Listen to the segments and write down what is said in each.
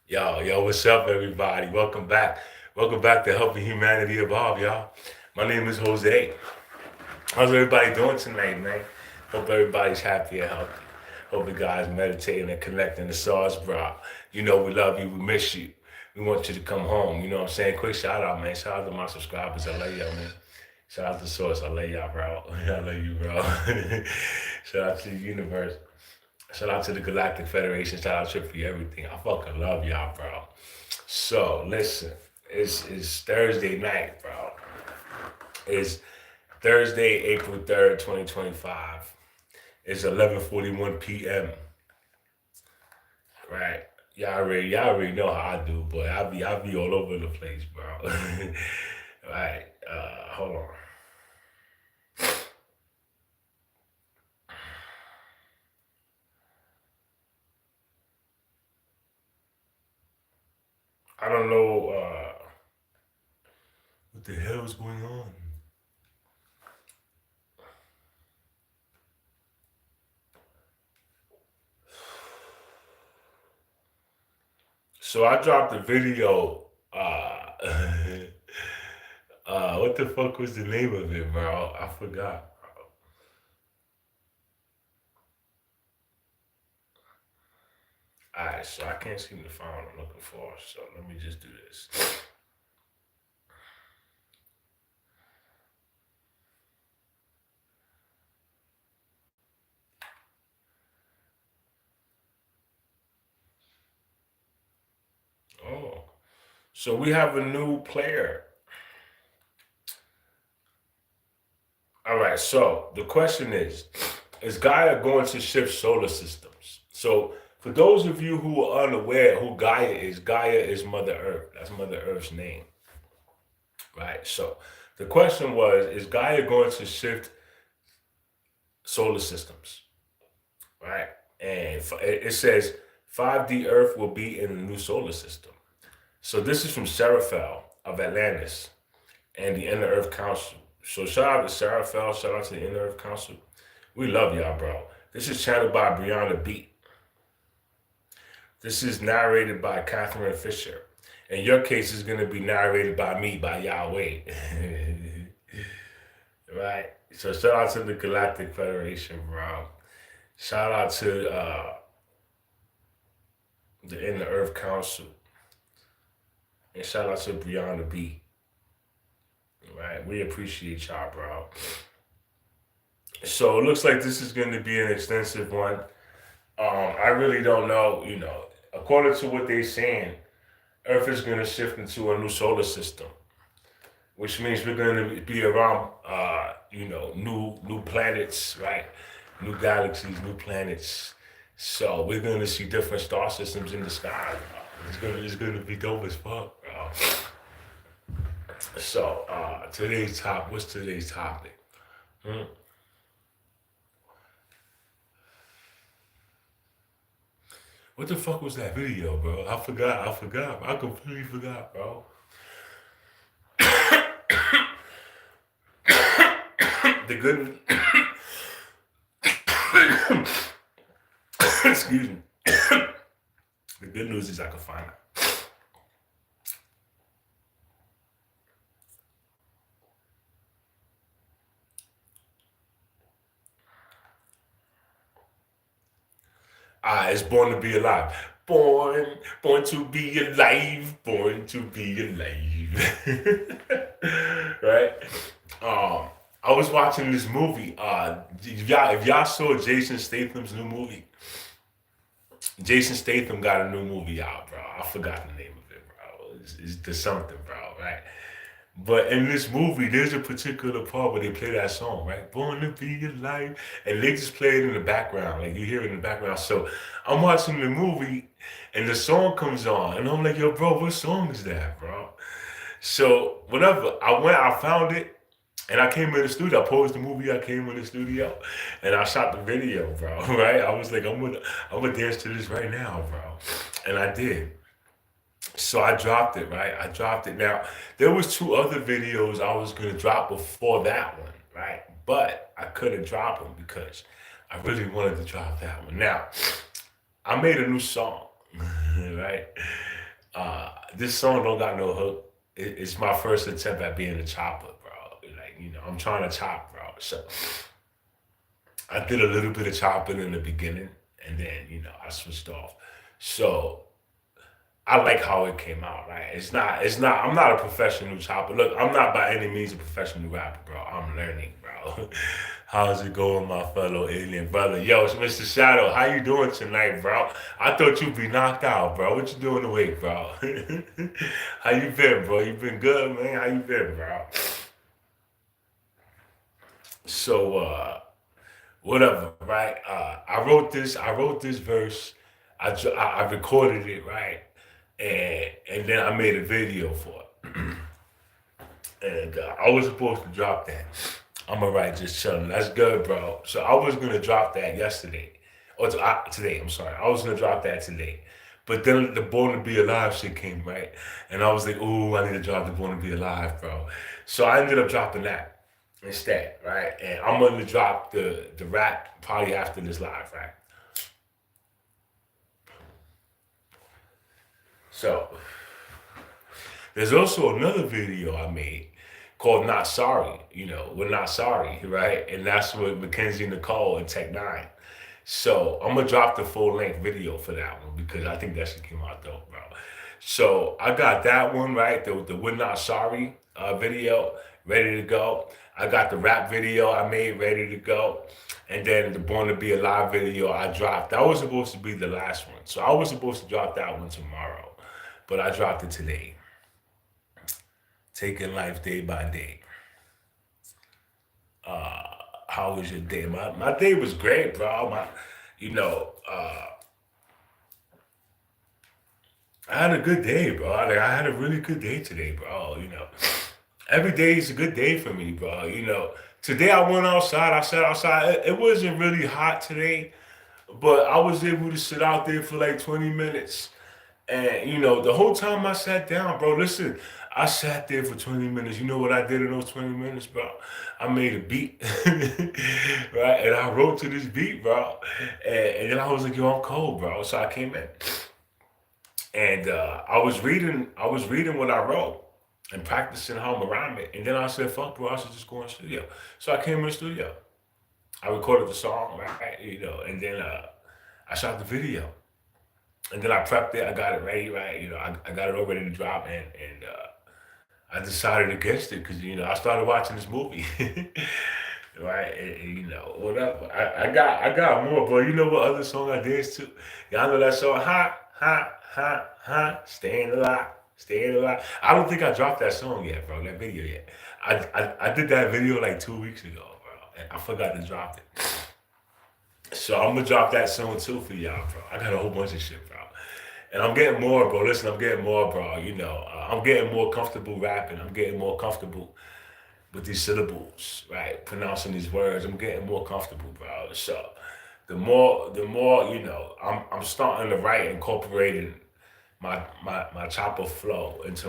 Yo, what's up, everybody? Welcome back. Welcome back to Helping Humanity Evolve, y'all. My name is Jose. How's everybody doing tonight, man? Hope everybody's happy and healthy. Hope you guys meditating and connecting the sauce, bro. You know we love you, we miss you. We want you to come home. You know what I'm saying? Quick shout out, man. Shout out to my subscribers. I love y'all, man. Shout out to Source. I love y'all, bro. I love you, bro. Shout out to the universe. Shout out to the Galactic Federation. Shout out to Trippy, everything. I fucking love y'all, bro. So listen, it's Thursday night, bro. It's Thursday, April 3rd, 2025. It's 11:41 p.m. Right. Y'all already know how I do, but I be all over the place, bro. Right. Hold on. I don't know what the hell is going on. So I dropped a video. What the fuck was the name of it, bro? I forgot. Alright, so I can't seem to find what I'm looking for. So let me just do this. Oh, so we have a new player. All right. So the question is Gaia going to shift solar systems? So for those of you who are unaware who Gaia is Mother Earth. That's Mother Earth's name, right? So the question was, is Gaia going to shift solar systems, right? And it says 5D Earth will be in the new solar system. So this is from Seraphel of Atlantis and the Inner Earth Council. So shout out to Seraphel, shout out to the Inner Earth Council. We love y'all, bro. This is channeled by Brianna Beat. This is narrated by Catherine Fisher. In your case, it's going to be narrated by me, by Yahweh. Right? So shout out to the Galactic Federation, bro. Shout out to the Inner Earth Council. And shout out to Brianna B. Right? We appreciate y'all, bro. So it looks like this is going to be an extensive one. I really don't know, according to what they're saying, Earth is going to shift into a new solar system, which means we're going to be around, new planets, right? New galaxies, new planets. So we're going to see different star systems in the sky. Bro. It's gonna be dope as fuck, bro. So what's today's topic? Hmm? What the fuck was that video, bro? I forgot. I completely forgot, bro. The good, excuse me. The good news is I can find it. It's born to be alive. Born to be alive. Born to be alive. Right? I was watching this movie. If y'all saw Jason Statham's new movie, Jason Statham got a new movie out, bro. I forgot the name of it, bro. It's the something, bro. Right? But in this movie, there's a particular part where they play that song, right? Born to be alive. And they just play it in the background. Like you hear it in the background. So I'm watching the movie and the song comes on. And I'm like, yo, bro, what song is that, bro? So whatever. I found it and I came in the studio. I paused the movie, I came in the studio and I shot the video, bro. Right? I was like, I'm gonna dance to this right now, bro. And I did. So I dropped it, right? I dropped it. Now, there was two other videos I was gonna drop before that one, right? But I couldn't drop them because I really wanted to drop that one. Now, I made a new song, right? This song don't got no hook. It's my first attempt at being a chopper, bro. Like, I'm trying to chop, bro. So I did a little bit of chopping in the beginning, and then I switched off. So I like how it came out, right? I'm not a professional chopper. Look, I'm not by any means a professional rapper, bro. I'm learning, bro. How's it going, my fellow alien brother? Yo, it's Mr. Shadow. How you doing tonight, bro? I thought you'd be knocked out, bro. What you doing awake, bro? How you been, bro? You been good, man? How you been, bro? So, whatever, right? I wrote this verse. I recorded it, right? And then I made a video for it. And I was supposed to drop that. I'm alright, just chilling. That's good, bro. So I was gonna drop that yesterday, or today. I'm sorry. I was gonna drop that today, but then the Born to Be Alive shit came, right, and I was like, "Ooh, I need to drop the Born to Be Alive, bro." So I ended up dropping that instead, right? And I'm gonna drop the rap probably after this live, right? So there's also another video I made called Not Sorry. We're not sorry, right? And that's with Mackenzie Nicole and Tech Nine. So I'm gonna drop the full length video for that one because I think that shit came out dope, bro. So I got that one right, the We're Not Sorry video ready to go. I got the rap video I made ready to go. And then the Born to Be Alive video I dropped. That was supposed to be the last one. So I was supposed to drop that one tomorrow. But I dropped it today. Taking life day by day. How was your day? My day was great, bro. You know, uh, I had a good day, bro. Like, I had a really good day today, bro. Every day is a good day for me, bro. Today I went outside. I sat outside. It wasn't really hot today, but I was able to sit out there for like 20 minutes. And the whole time I sat down, bro, listen, I sat there for 20 minutes. You know what I did in those 20 minutes, bro? I made a beat, right? And I wrote to this beat, bro. And then I was like, yo, I'm cold, bro. So I came in. And I was reading what I wrote and practicing how I'm around it. And then I said, fuck, bro, I should just go in the studio. So I came in the studio. I recorded the song, right? And then I shot the video. And then I prepped it. I got it ready, right? I got it all ready to drop, and I decided against it because I started watching this movie, right? And whatever. I got more, bro. You know what other song I danced to? Y'all know that song, staying alive, staying alive. I don't think I dropped that song yet, bro. That video yet. I did that video like 2 weeks ago, bro, and I forgot to drop it. So I'm gonna drop that soon too for y'all, bro. I got a whole bunch of shit, bro. And I'm getting more, bro. Listen, I'm getting more, bro. I'm getting more comfortable rapping. I'm getting more comfortable with these syllables, right? Pronouncing these words. I'm getting more comfortable, bro. So the more, I'm starting to write, incorporating my chopper flow into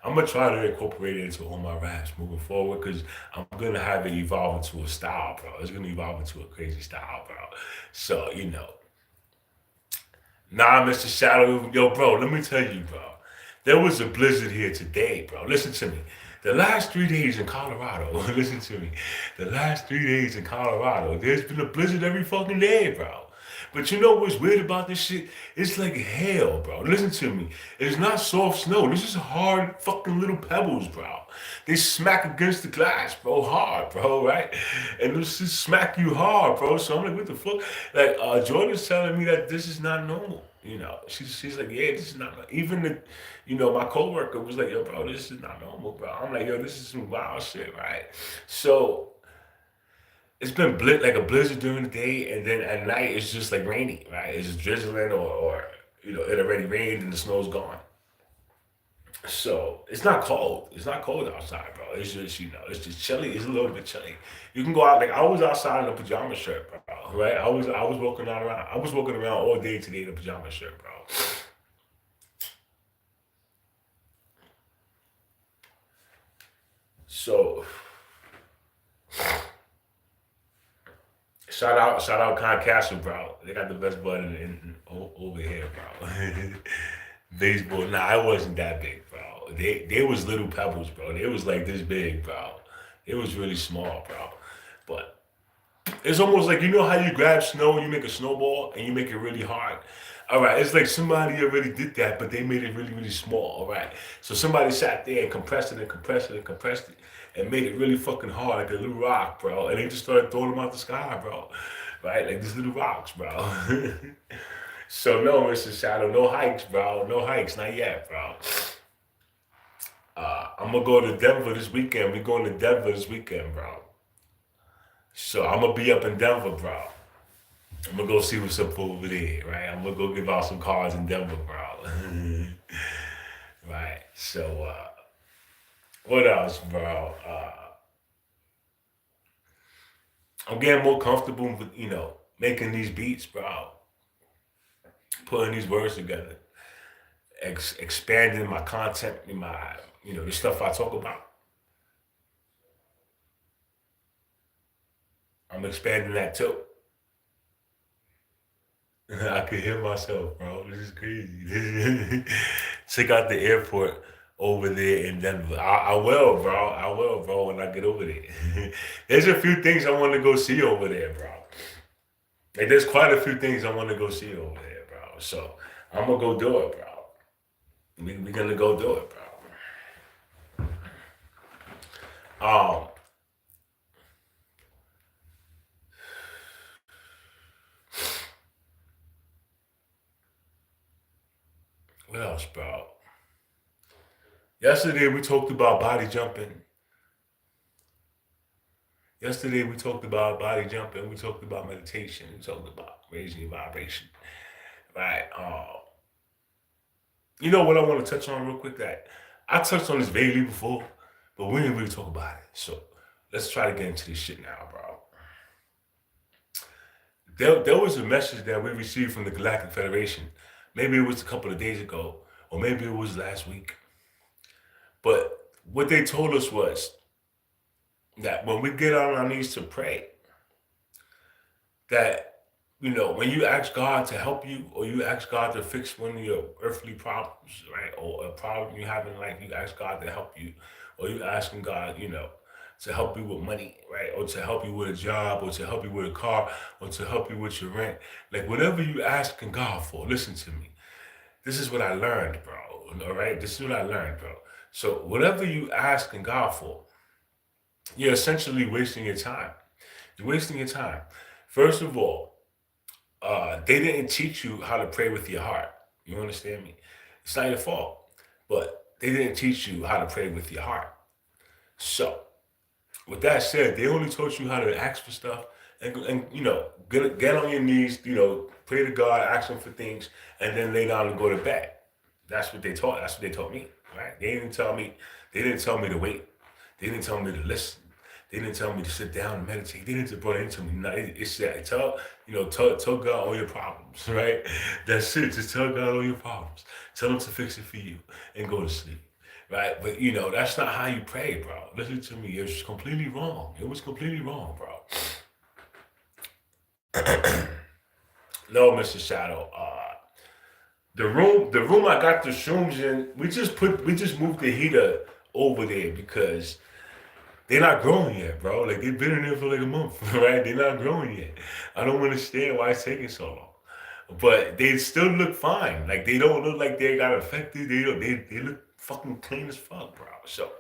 I'm gonna try to incorporate it into all my raps moving forward because I'm gonna have it evolve into a style, bro. It's gonna evolve into a crazy style, bro. So nah, Mr. Shadow, yo, bro. Let me tell you, bro. There was a blizzard here today, bro. Listen to me. The last 3 days in Colorado, listen to me. The last 3 days in Colorado, there's been a blizzard every fucking day, bro. But you know what's weird about this shit? It's like hail, bro. Listen to me. It's not soft snow. This is hard fucking little pebbles, bro. They smack against the glass, bro, hard, bro, right? And this just smack you hard, bro. So I'm like, what the fuck? Like, Jordan's telling me that this is not normal. She's like, yeah, this is not even my coworker was like, yo, bro, this is not normal, bro. I'm like, yo, this is some wild shit, right? So it's been like a blizzard during the day, and then at night it's just like rainy, right? It's just drizzling, or it already rained and the snow's gone. So it's not cold. It's not cold outside, bro. It's just it's just chilly. It's a little bit chilly. You can go out, like I was outside in a pajama shirt, bro. Right? I was walking around. I was walking around all day today in a pajama shirt, bro. So shout out Castle, bro. They got the best bud over here, bro. Baseball. Nah, I wasn't that big, bro. They was little pebbles, bro. They was like this big, bro. It was really small, bro. But it's almost like, you know how you grab snow, you make a snowball, and you make it really hard. All right, it's like somebody already did that, but they made it really, really small. All right, so somebody sat there and compressed it and compressed it and compressed it and made it really fucking hard, like a little rock, bro. And they just started throwing them out the sky, bro. Right, like these little rocks, bro. So no, Mr. Shadow, no hikes, bro. No hikes, not yet, bro. I'm gonna go to Denver this weekend. We going to Denver this weekend, bro. So I'm gonna be up in Denver, bro. I'm gonna go see what's up over there, right? I'm gonna go give out some cards in Denver, bro. Right. So what else, bro? I'm getting more comfortable with, making these beats, bro. Putting these words together, expanding my content, in my, the stuff I talk about. I'm expanding that too. I could hear myself, bro. This is crazy. Check out the airport over there in Denver. I will, bro. I will, bro, when I get over there. There's a few things I want to go see over there, bro. Like, there's quite a few things I want to go see over there, bro. So I'm gonna go do it, bro. We gonna go do it, bro. Um, what else, bro? Yesterday we talked about body jumping. Yesterday we talked about body jumping. We talked about meditation. We talked about raising your vibration. Right. You know what I want to touch on real quick? That I touched on this vaguely before, but we didn't really talk about it. So let's try to get into this shit now, bro. There was a message that we received from the Galactic Federation. Maybe it was a couple of days ago, or maybe it was last week. But what they told us was that when we get on our knees to pray, that when you ask God to help you, or you ask God to fix one of your earthly problems, right, or a problem you have in life, you ask God to help you, or you asking God, to help you with money, right, or to help you with a job, or to help you with a car, or to help you with your rent, like whatever you asking God for. Listen to me. This is what I learned, bro. All right, this is what I learned, bro. So whatever you asking God for, you're essentially wasting your time. You're wasting your time. First of all, they didn't teach you how to pray with your heart. You understand me? It's not your fault, but they didn't teach you how to pray with your heart. So, with that said, they only taught you how to ask for stuff and get on your knees, pray to God, ask Him for things, and then lay down and go to bed. That's what they taught. That's what they taught me. Right? They didn't tell me. They didn't tell me to wait. They didn't tell me to listen. They didn't tell me to sit down and meditate. They didn't bring it into me. No, it's that tell God all your problems, right? That's it. Just tell God all your problems. Tell Him to fix it for you and go to sleep, right? But that's not how you pray, bro. Listen to me. It was completely wrong. It was completely wrong, bro. No, Mr. Shadow. The room I got the shrooms in. We just moved the heater over there because they're not growing yet, bro. Like, they've been in there for like a month, right? They're not growing yet. I don't understand why it's taking so long. But they still look fine. Like, they don't look like they got affected. They look fucking clean as fuck, bro. So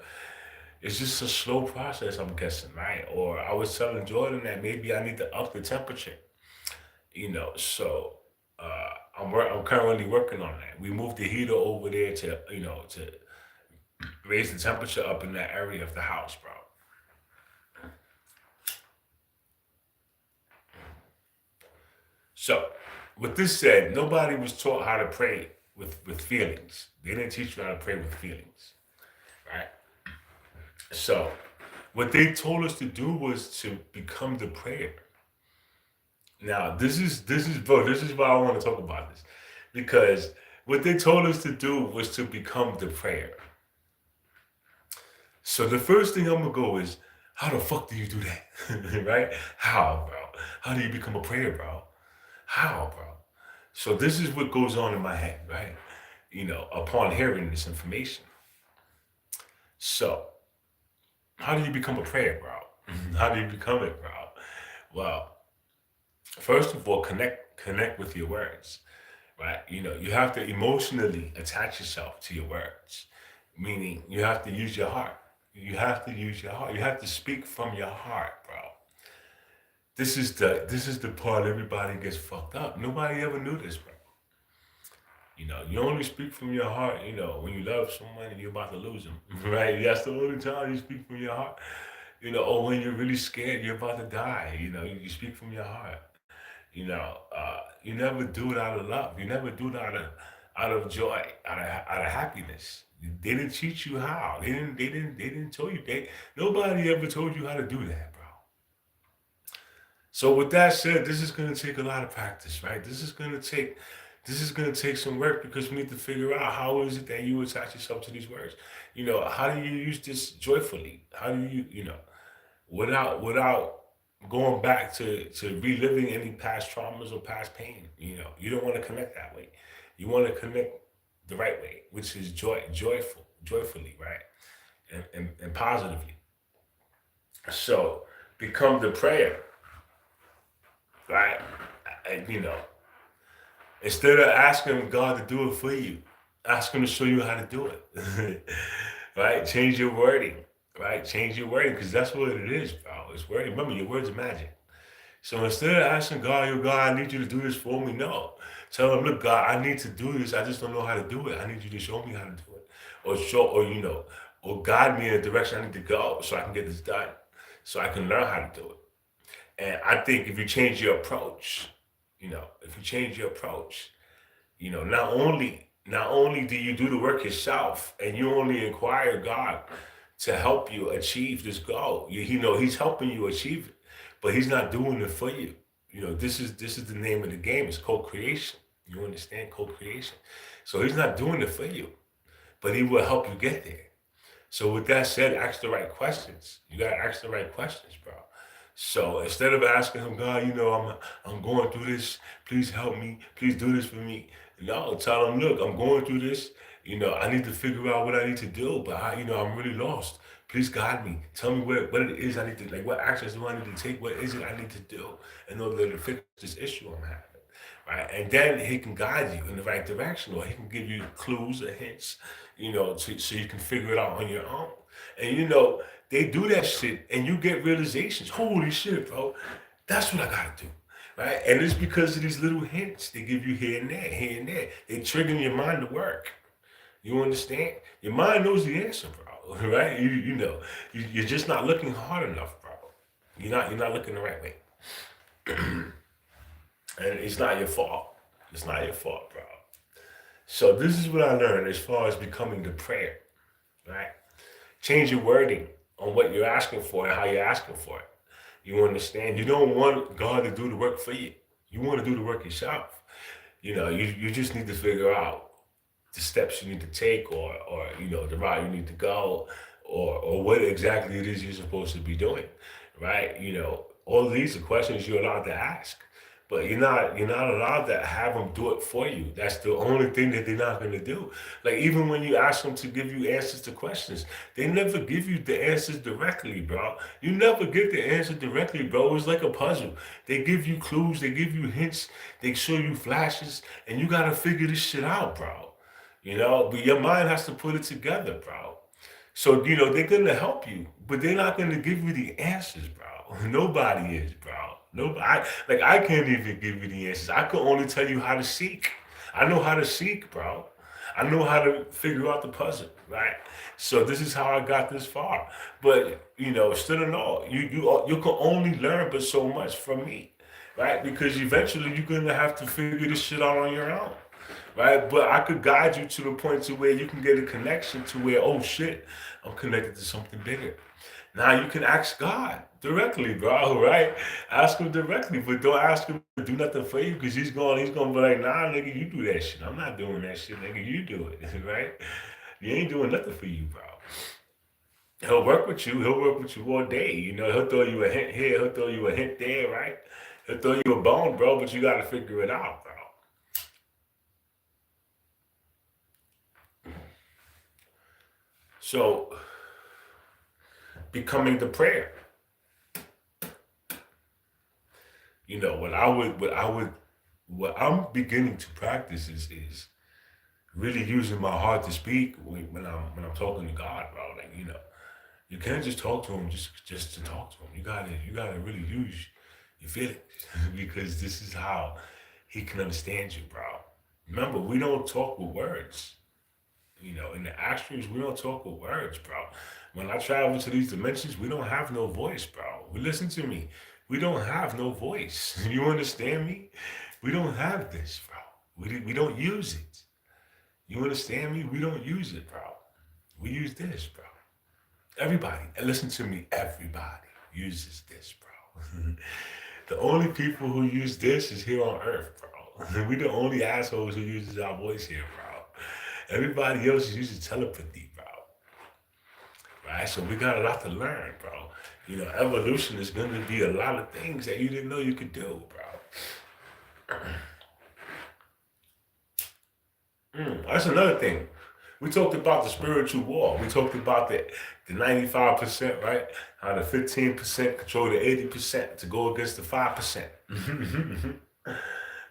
it's just a slow process, I'm guessing, right? Or I was telling Jordan that maybe I need to up the temperature. So I'm currently working on that. We moved the heater over there to raise the temperature up in that area of the house, bro. So, with this said, nobody was taught how to pray with feelings. They didn't teach you how to pray with feelings, right? So, what they told us to do was to become the prayer. Now, this is bro. This is why I want to talk about this, because what they told us to do was to become the prayer. So the first thing I'm gonna go is, how the fuck do you do that, right? How, bro? How do you become a prayer, bro? How, bro? So this is what goes on in my head, right? upon hearing this information. So, how do you become a prayer, bro? How do you become it, bro? Well, first of all, connect with your words, right? You have to emotionally attach yourself to your words, meaning you have to use your heart. You have to use your heart. You have to speak from your heart, bro. This is the part everybody gets fucked up. Nobody ever knew this, bro. You only speak from your heart, when you love someone and you're about to lose them, right? That's the only time you speak from your heart. Or when you're really scared, you're about to die, you speak from your heart. You never do it out of love. You never do it out of joy, out of happiness. They didn't teach you how. They didn't tell you. Nobody ever told you how to do that, bro. So with that said, this is gonna take a lot of practice, right? This is gonna take some work because we need to figure out how is it that you attach yourself to these words. How do you use this joyfully? How do without going back to reliving any past traumas or past pain? You don't want to connect that way. You want to connect the right way, which is joyfully, right? And positively. So become the prayer, right? And, instead of asking God to do it for you, ask Him to show you how to do it. Right? Change your wording. Right? Change your wording because that's what it is, bro. It's wording. Remember, your words are magic. So instead of asking God, yo, God, I need you to do this for me, no. Tell Him, look, God, I need to do this. I just don't know how to do it. I need you to show me how to do it. Or guide me in the direction I need to go so I can get this done. So I can learn how to do it. And I think if you change your approach, if you change your approach, not only do you do the work yourself and you only inquire God to help you achieve this goal. He's helping you achieve it, but He's not doing it for you. This is the name of the game. It's co-creation. You understand co-creation. So He's not doing it for you, but He will help you get there. So with that said, ask the right questions. You gotta ask the right questions, bro. So instead of asking Him, God, I'm going through this. Please help me. Please do this for me. No, tell Him, look, I'm going through this. I need to figure out what I need to do, but I'm really lost. Please guide me. Tell me what it is I need to, like, what actions do I need to take? What is it I need to do in order to fix this issue I'm having? Right? And then He can guide you in the right direction, or He can give you clues or hints, so you can figure it out on your own. And they do that shit, and you get realizations. Holy shit, bro! That's what I gotta do, right? And it's because of these little hints they give you here and there, here and there. They trigger your mind to work. You understand? Your mind knows the answer, bro. Right? You're just not looking hard enough, bro. You're not looking the right way, and it's not your fault. It's not your fault, bro. So this is what I learned as far as becoming the prayer, right? Change your wording on what you're asking for and how you're asking for it. You understand? You don't want God to do the work for you. You want to do the work yourself. You just need to figure out the steps you need to take, or the route you need to go, or what exactly it is you're supposed to be doing, right? All of these are questions you're allowed to ask. But you're not allowed to have them do it for you. That's the only thing that they're not going to do. Like, even when you ask them to give you answers to questions, they never give you the answers directly, bro. You never get the answer directly, bro. It's like a puzzle. They give you clues, they give you hints, they show you flashes, and you got to figure this shit out, bro. But your mind has to put it together, bro. So, they're going to help you, but they're not going to give you the answers, bro. Nobody is, bro. Nobody. I can't even give you the answers. I can only tell you how to seek. I know how to seek, bro. I know how to figure out the puzzle, right? So this is how I got this far. But, still in all, you can only learn but so much from me, right? Because eventually you're going to have to figure this shit out on your own. Right, but I could guide you to the point to where you can get a connection to where, oh shit, I'm connected to something bigger. Now you can ask God directly, bro. Right? Ask Him directly, but don't ask Him to do nothing for you because He's gonna be like, nah, nigga, you do that shit. I'm not doing that shit, nigga. You do it, right? He ain't doing nothing for you, bro. He'll work with you. He'll work with you all day. He'll throw you a hint here. He'll throw you a hint there, right? He'll throw you a bone, bro. But you got to figure it out, bro. So becoming the prayer. What I'm beginning to practice is really using my heart to speak when I'm talking to God, bro. Like, you can't just talk to him just to talk to him. You gotta really use your feelings because this is how he can understand you, bro. Remember, we don't talk with words. In the astrals, we don't talk with words, bro. When I travel to these dimensions, we don't have no voice, bro. Listen to me. We don't have no voice. You understand me? We don't have this, bro. We don't use it. You understand me? We don't use it, bro. We use this, bro. Everybody, and listen to me, everybody uses this, bro. The only people who use this is here on Earth, bro. We the only assholes who uses our voice here, bro. Everybody else is using telepathy, bro. Right? So we got a lot to learn, bro. Evolution is going to be a lot of things that you didn't know you could do, bro. That's another thing. We talked about the spiritual war. We talked about the 95%, right? How the 15% control the 80% to go against the 5%.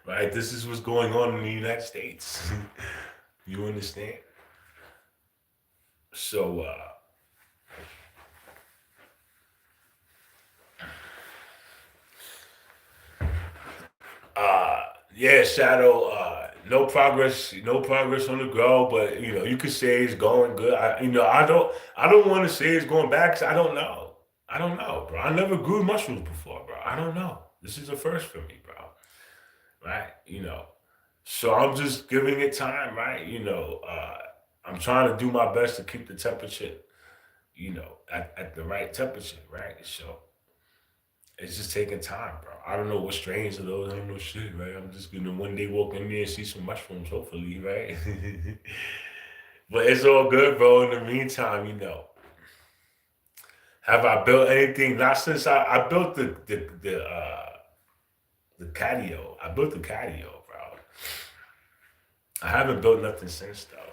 Right? This is what's going on in the United States. You understand? So, yeah, Shadow, no progress on the go, but you could say it's going good. I don't want to say it's going back 'cause I don't know, bro. I never grew mushrooms before, bro. I don't know. This is a first for me, bro. Right? So I'm just giving it time, right? I'm trying to do my best to keep the temperature, at the right temperature, right? So it's just taking time, bro. I don't know what strains of those. I don't know shit, right? I'm just gonna one day walk in there and see some mushrooms, hopefully, right? But it's all good, bro. In the meantime, have I built anything? Not since I built the catio. I built the catio, bro. I haven't built nothing since though.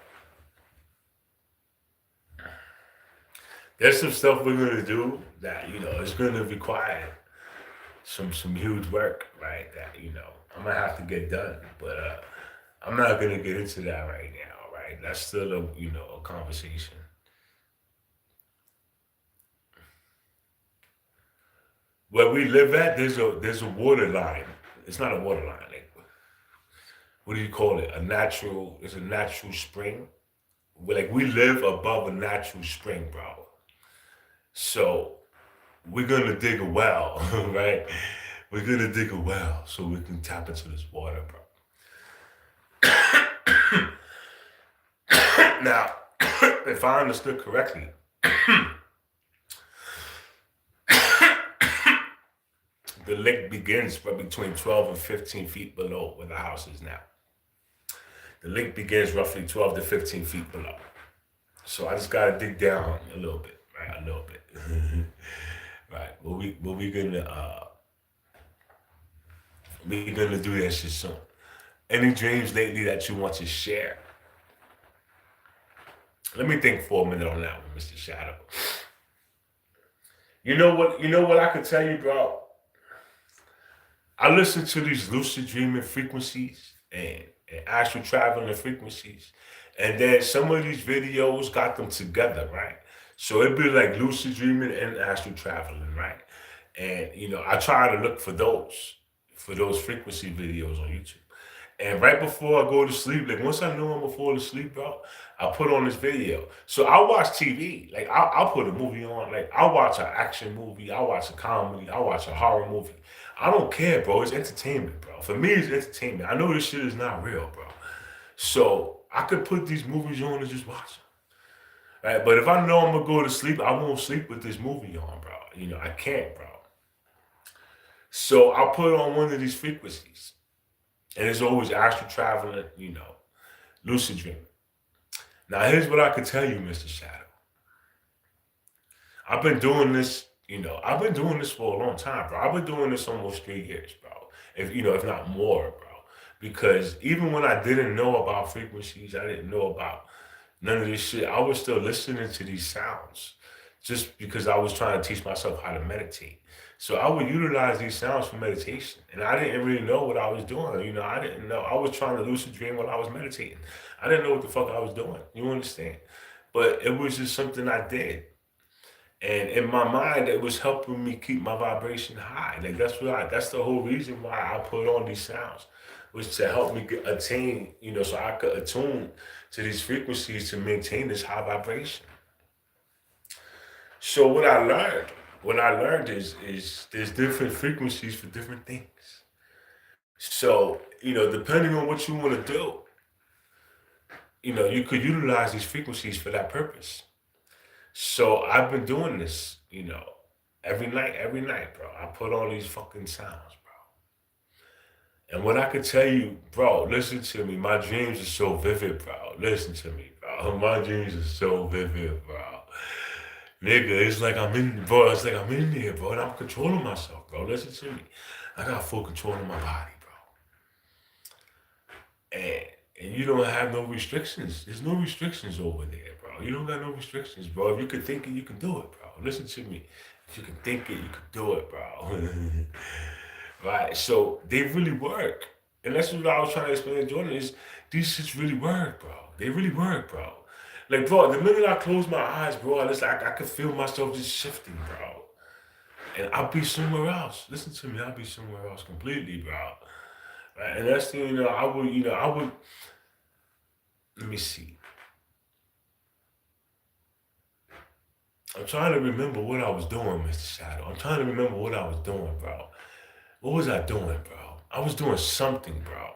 There's some stuff we're gonna do that is gonna require some huge work, right? That I'm gonna have to get done, but I'm not gonna get into that right now, right? That's still a conversation. Where we live at, there's a water line. It's not a water line. Like, what do you call it? It's a natural spring. Like we live above a natural spring, bro. So we're gonna dig a well, right? We're gonna dig a well so we can tap into this water, bro. Now, if I understood correctly, the lake begins from between 12 and 15 feet below where the house is now. The lake begins roughly 12 to 15 feet below. So I just gotta dig down a little bit, right? A little bit. Right. We gonna do that shit soon. Any dreams lately that you want to share? Let me think for a minute on that one, Mr. Shadow. You know what I could tell you, bro? I listen to these lucid dreaming frequencies and astral traveling frequencies. And then some of these videos got them together, right? So it'd be like lucid dreaming and astral traveling, right? And I try to look for those frequency videos on YouTube. And right before I go to sleep, like once I know I'm gonna fall asleep, bro, I put on this video. So I watch TV. Like I'll put a movie on. Like I'll watch an action movie. I'll watch a comedy. I'll watch a horror movie. I don't care, bro. It's entertainment, bro. For me, it's entertainment. I know this shit is not real, bro. So I could put these movies on and just watch them. Right? But if I know I'm gonna go to sleep, I won't sleep with this movie on, bro. I can't, bro. So I'll put on one of these frequencies. And it's always astral traveling, lucid dreaming. Now here's what I could tell you, Mr. Shadow. I've been doing this, I've been doing this for a long time, bro. I've been doing this almost 3 years, bro. If not more, bro. Because even when I didn't know about frequencies, I didn't know about, none of this shit. I was still listening to these sounds just because I was trying to teach myself how to meditate. So I would utilize these sounds for meditation. And I didn't really know what I was doing. I didn't know. I was trying to lucid dream while I was meditating. I didn't know what the fuck I was doing. You understand? But it was just something I did. And in my mind, it was helping me keep my vibration high. Like that's the whole reason why I put on these sounds, was to help me attain, so I could attune to these frequencies to maintain this high vibration. So what I learned is there's different frequencies for different things. So, depending on what you want to do, you could utilize these frequencies for that purpose. So I've been doing this, every night, bro. I put on these fucking sounds, bro. And what I could tell you, bro, listen to me. My dreams are so vivid, bro. Listen to me, bro. My dreams are so vivid, bro. Nigga, it's like I'm in, bro. It's like I'm in there, bro, and I'm controlling myself, bro. Listen to me. I got full control of my body, bro. And you don't have no restrictions. There's no restrictions over there, bro. You don't got no restrictions, bro. If you can think it, you can do it, bro. Listen to me. If you can think it, you can do it, bro. Right? So they really work. And that's what I was trying to explain to Jordan is these shits really work, bro. They really work, bro. Like, bro, the minute I close my eyes, bro, it's like I could feel myself just shifting, bro. And I'll be somewhere else. Listen to me, I'll be somewhere else completely, bro. Right? And that's the, I would, let me see. I'm trying to remember what I was doing, Mr. Shadow. I'm trying to remember what I was doing, bro. What was I doing, bro? I was doing something, bro.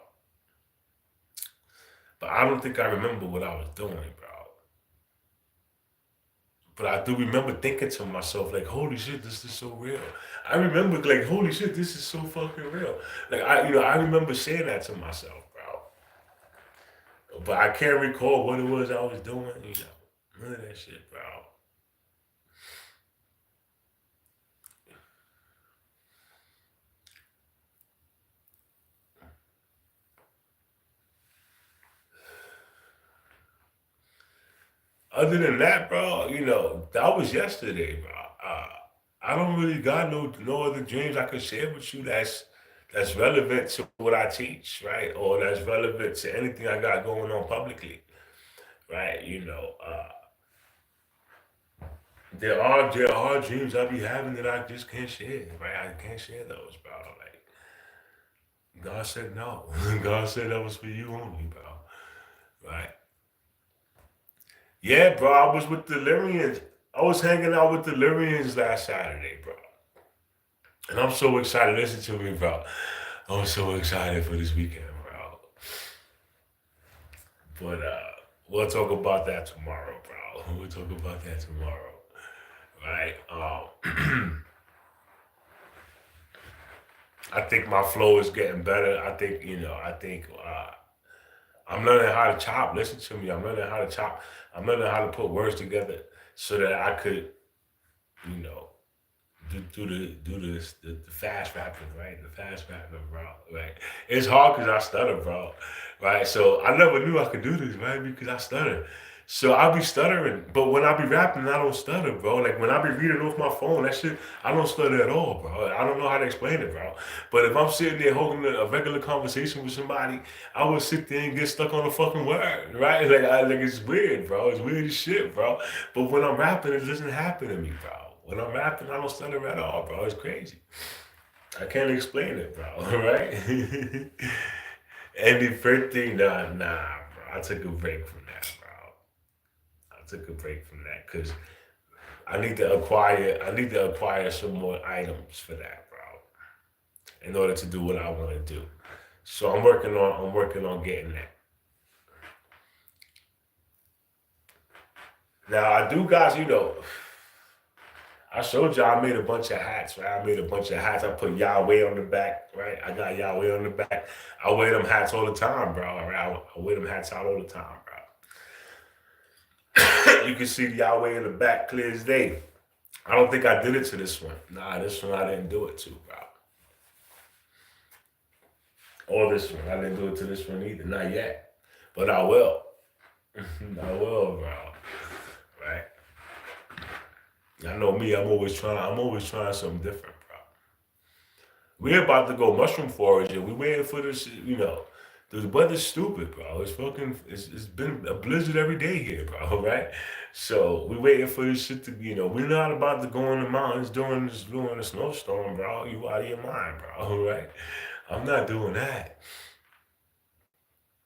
But I don't think I remember what I was doing, bro. But I do remember thinking to myself, like, holy shit, this is so real. I remember, like, holy shit, this is so fucking real. Like, I remember saying that to myself, bro. But I can't recall what it was I was doing, none of that shit, bro. Other than that, bro, that was yesterday, bro. I don't really got no other dreams I could share with you that's relevant to what I teach, right? Or that's relevant to anything I got going on publicly, right? There are dreams I be having that I just can't share, right? I can't share those, bro. Like God said no. God said that was for you only, bro. Right? Yeah, bro. I was with the Lyrians. I was hanging out with the Lyrians last Saturday, bro. And I'm so excited. Listen to me, bro. I'm so excited for this weekend, bro. But we'll talk about that tomorrow, bro. We'll talk about that tomorrow, right? I think my flow is getting better. I think I'm learning how to chop. Listen to me. I'm learning how to chop. I'm learning how to put words together so that I could, you know, do the fast rapping, right? The fast rapping, bro. Right? It's hard because I stutter, bro. Right? So I never knew I could do this, right? Because I stutter. So I be stuttering, but when I be rapping, I don't stutter, bro. Like when I be reading off my phone, that shit, I don't stutter at all, bro. I don't know how to explain it, bro. But if I'm sitting there holding a regular conversation with somebody, I would sit there and get stuck on a fucking word, right? Like it's weird, bro. It's weird as shit, bro. But when I'm rapping, it doesn't happen to me, bro. When I'm rapping, I don't stutter at all, bro. It's crazy. I can't explain it, bro. Right? And the first thing, bro. I took a break from that, bro. I took a break from that because I need to acquire some more items for that, bro, in order to do what I want to do. So I'm working on getting that. Now I do, guys. I showed y'all I made a bunch of hats, right? I made a bunch of hats. I put Yahweh on the back, right? I got Yahweh on the back. I wear them hats all the time, bro. Right? I wear them hats out all the time, bro. You can see Yahweh in the back clear as day. I don't think I did it to this one. Nah, this one I didn't do it to, bro. Or this one. I didn't do it to this one either. Not yet. But I will. I will, bro. Right? I know me. I'm always trying. I'm always trying something different, bro. We're about to go mushroom foraging. We waiting for this. You know, the weather's stupid, bro. It's fucking. It's been a blizzard every day here, bro. Right? So we waiting for this shit to. You know, we're not about to go in the mountains during a snowstorm, bro. You out of your mind, bro. Right? I'm not doing that.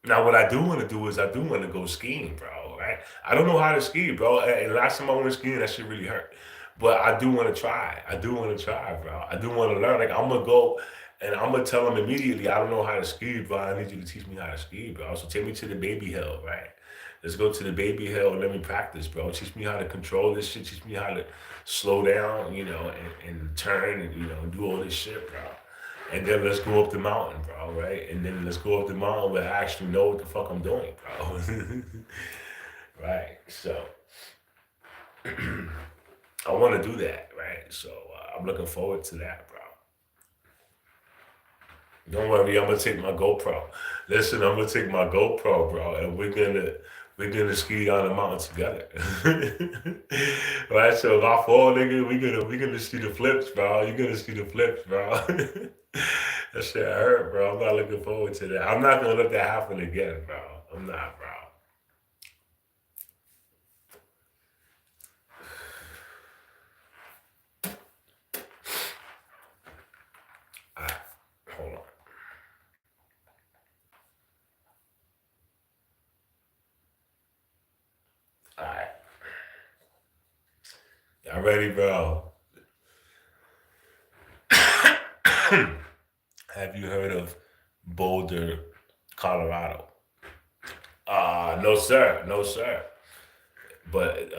Now, what I do want to do is I do want to go skiing, bro. Right? I don't know how to ski, bro. And last time I went skiing, that shit really hurt. But I do want to try. I do want to try, bro. I do want to learn. Like I'm gonna go and I'm gonna tell them immediately. I don't know how to ski, bro. I need you to teach me how to ski, bro. So take me to the baby hill, right? Let's go to the baby hill and let me practice, bro. Teach me how to control this shit. Teach me how to slow down, and turn and do all this shit, bro. And then let's go up the mountain, bro, right? And then let's go up the mountain where I actually know what the fuck I'm doing, bro. Right? So I want to do that, right? So I'm looking forward to that, bro. Don't worry, I'm gonna take my GoPro. Listen, I'm gonna take my GoPro, bro, and we're gonna ski down the mountain together. Right? So if I fall, nigga, we gonna see the flips, bro. You're gonna see the flips, bro. That shit hurt, bro. I'm not looking forward to that. I'm not gonna let that happen again, bro. I'm not, bro. Alright, hold on. Alright. Y'all ready, bro? Have you heard of Boulder, Colorado? No, sir. No, sir. But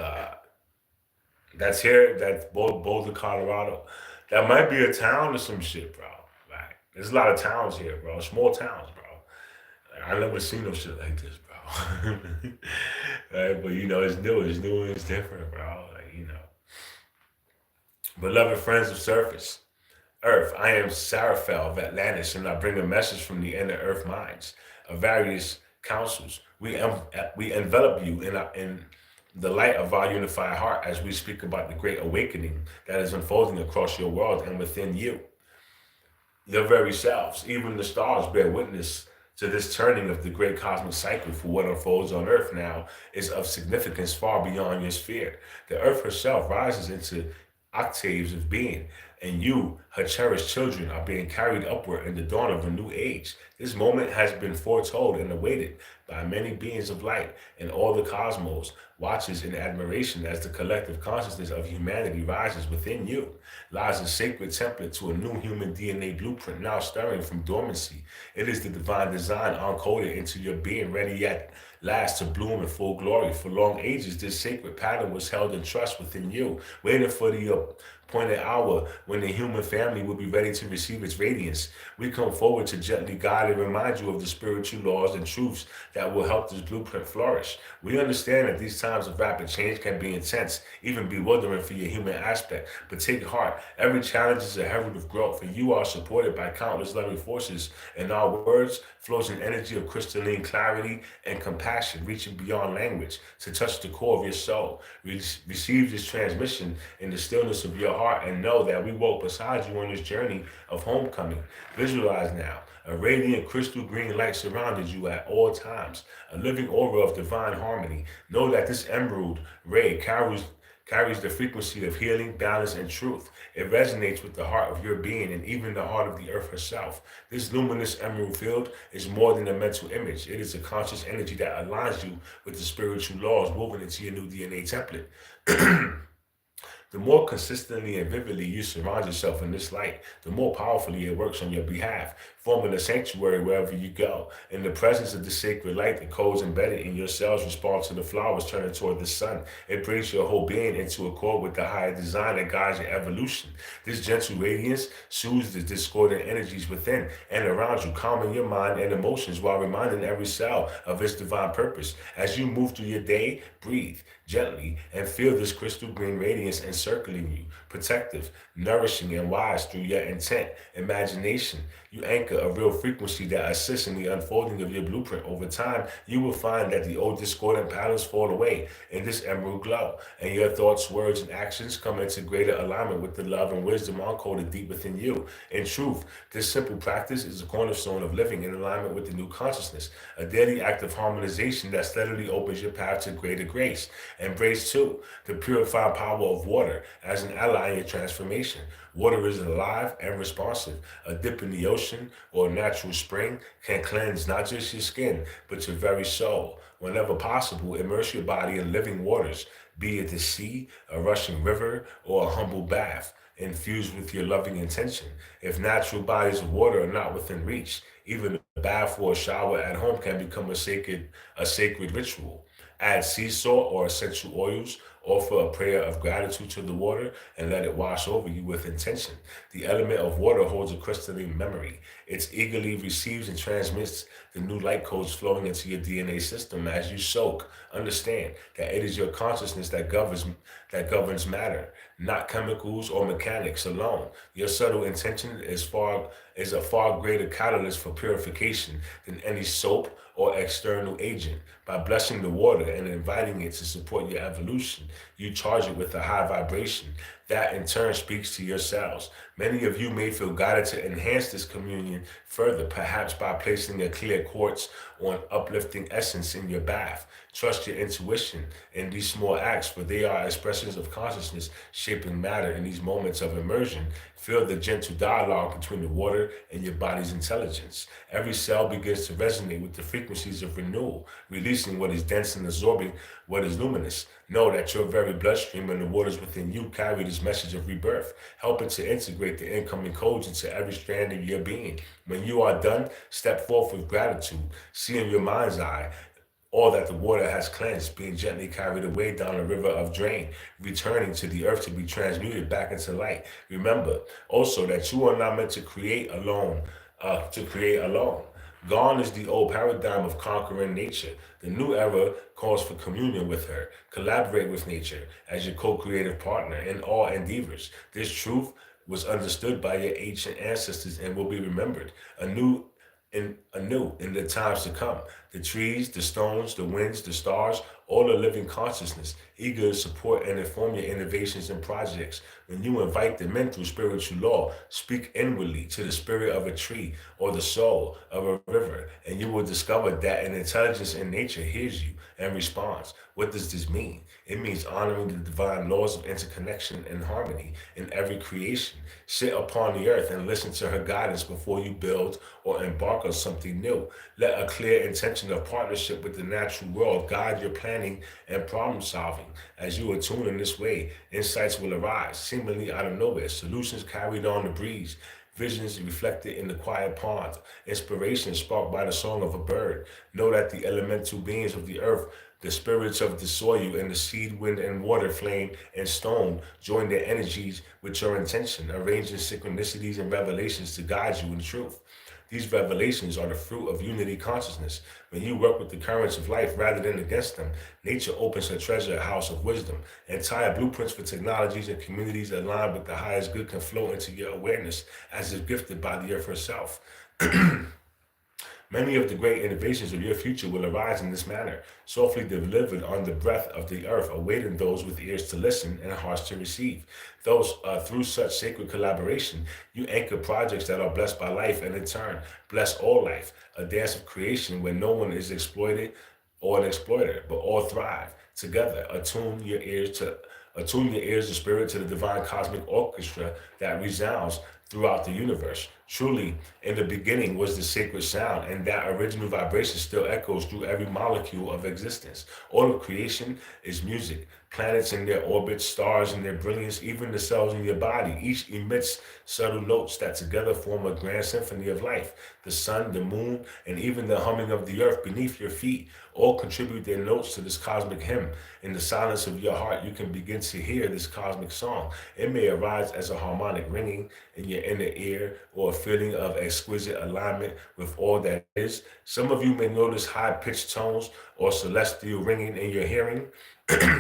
that's here. That's Boulder, Colorado. That might be a town or some shit, bro. Like, there's a lot of towns here, bro. Small towns, bro. Like, I never seen no shit like this, bro. Right? But it's new. It's new and it's different, bro. Like, beloved friends of surface. Earth, I am Seraphel of Atlantis, and I bring a message from the inner Earth minds of various councils. We envelop you in the light of our unified heart as we speak about the great awakening that is unfolding across your world and within you, your very selves. Even the stars bear witness to this turning of the great cosmic cycle, for what unfolds on Earth now is of significance far beyond your sphere. The Earth herself rises into octaves of being, and you, her cherished children, are being carried upward in the dawn of a new age. This moment has been foretold and awaited by many beings of light, and all the cosmos watches in admiration as the collective consciousness of humanity rises within you. Lies a sacred template to a new human DNA blueprint now stirring from dormancy. It is the divine design encoded into your being, ready yet last to bloom in full glory. For long ages, this sacred pattern was held in trust within you, waiting for the appointed hour when the human family will be ready to receive its radiance. We come forward to gently guide and remind you of the spiritual laws and truths that will help this blueprint flourish. We understand that these times of rapid change can be intense, even bewildering for your human aspect. But take heart, every challenge is a herald of growth, and you are supported by countless loving forces. And our words flows an energy of crystalline clarity and compassion, reaching beyond language to touch the core of your soul. Receive this transmission in the stillness of your heart and know that we walk beside you on this journey of homecoming. Visualize now. A radiant crystal green light surrounded you at all times, a living aura of divine harmony. Know that this emerald ray carries the frequency of healing, balance, and truth. It resonates with the heart of your being and even the heart of the earth herself. This luminous emerald field is more than a mental image. It is a conscious energy that aligns you with the spiritual laws woven into your new DNA template. The more consistently and vividly you surround yourself in this light, the more powerfully it works on your behalf, forming a sanctuary wherever you go. In the presence of the sacred light, the codes embedded in your cells respond to the flowers turning toward the sun. It brings your whole being into accord with the higher design that guides your evolution. This gentle radiance soothes the discordant energies within and around you, calming your mind and emotions while reminding every cell of its divine purpose. As you move through your day, breathe gently and feel this crystal green radiance encircling you, protective, nourishing, and wise through your intent, imagination. You anchor a real frequency that assists in the unfolding of your blueprint. Over time, you will find that the old discordant patterns fall away in this emerald glow, and your thoughts, words, and actions come into greater alignment with the love and wisdom encoded deep within you. In truth, this simple practice is a cornerstone of living in alignment with the new consciousness, a daily act of harmonization that steadily opens your path to greater grace. Embrace, too, the purifying power of water as an ally in your transformation. Water is alive and responsive. A dip in the ocean or a natural spring can cleanse not just your skin, but your very soul. Whenever possible, immerse your body in living waters, be it the sea, a rushing river, or a humble bath, infused with your loving intention. If natural bodies of water are not within reach, even a bath or a shower at home can become a sacred ritual. Add sea salt or essential oils, offer a prayer of gratitude to the water, and let it wash over you with intention. The element of water holds a crystalline memory. It eagerly receives and transmits the new light codes flowing into your DNA system as you soak. Understand that it is your consciousness that governs matter, not chemicals or mechanics alone. Your subtle intention is a far greater catalyst for purification than any soap or external agent. By blessing the water and inviting it to support your evolution, you charge it with a high vibration. That in turn speaks to your cells. Many of you may feel guided to enhance this communion further, perhaps by placing a clear quartz or an uplifting essence in your bath. Trust your intuition in these small acts, for they are expressions of consciousness shaping matter in these moments of immersion. Feel the gentle dialogue between the water and your body's intelligence. Every cell begins to resonate with the frequencies of renewal, releasing what is dense and absorbing what is luminous. Know that your very bloodstream and the waters within you carry this message of rebirth, helping to integrate the incoming codes into every strand of your being. When you are done, step forth with gratitude, see in your mind's eye all that the water has cleansed, being gently carried away down a river of drain, returning to the earth to be transmuted back into light. Remember also that you are not meant to create alone. Gone is the old paradigm of conquering nature. The new era calls for communion with her. Collaborate with nature as your co-creative partner in all endeavors. This truth was understood by your ancient ancestors and will be remembered anew in the times to come. The trees, the stones, the winds, the stars, all are living consciousness, eager to support and inform your innovations and projects. When you invite them in through spiritual law, speak inwardly to the spirit of a tree or the soul of a river, and you will discover that an intelligence in nature hears you and responds. What does this mean? It means honoring the divine laws of interconnection and harmony in every creation. Sit upon the earth and listen to her guidance before you build or embark on something new. Let a clear intention of partnership with the natural world guide your planning and problem solving. As you attune in this way, insights will arise, seemingly out of nowhere, solutions carried on the breeze, visions reflected in the quiet pond, inspiration sparked by the song of a bird. Know that the elemental beings of the earth, the spirits of the soil and the seed, wind, and water, flame, and stone join their energies with your intention, arranging synchronicities and revelations to guide you in truth. These revelations are the fruit of unity consciousness. When you work with the currents of life rather than against them, nature opens her treasure house of wisdom. Entire blueprints for technologies and communities aligned with the highest good can flow into your awareness as if gifted by the earth herself. Many of the great innovations of your future will arise in this manner, softly delivered on the breath of the earth, awaiting those with ears to listen and hearts to receive. Through such sacred collaboration, you anchor projects that are blessed by life and in turn bless all life, a dance of creation where no one is exploited or an exploiter, but all thrive. Together, attune your ears and spirit to the divine cosmic orchestra that resounds throughout the universe. Truly, in the beginning was the sacred sound, and that original vibration still echoes through every molecule of existence. All of creation is music. Planets in their orbits, stars in their brilliance, even the cells in your body, each emits subtle notes that together form a grand symphony of life. The sun, the moon, and even the humming of the earth beneath your feet all contribute their notes to this cosmic hymn. In the silence of your heart, you can begin to hear this cosmic song. It may arise as a harmonic ringing in your inner ear or a feeling of exquisite alignment with all that is. Some of you may notice high-pitched tones or celestial ringing in your hearing.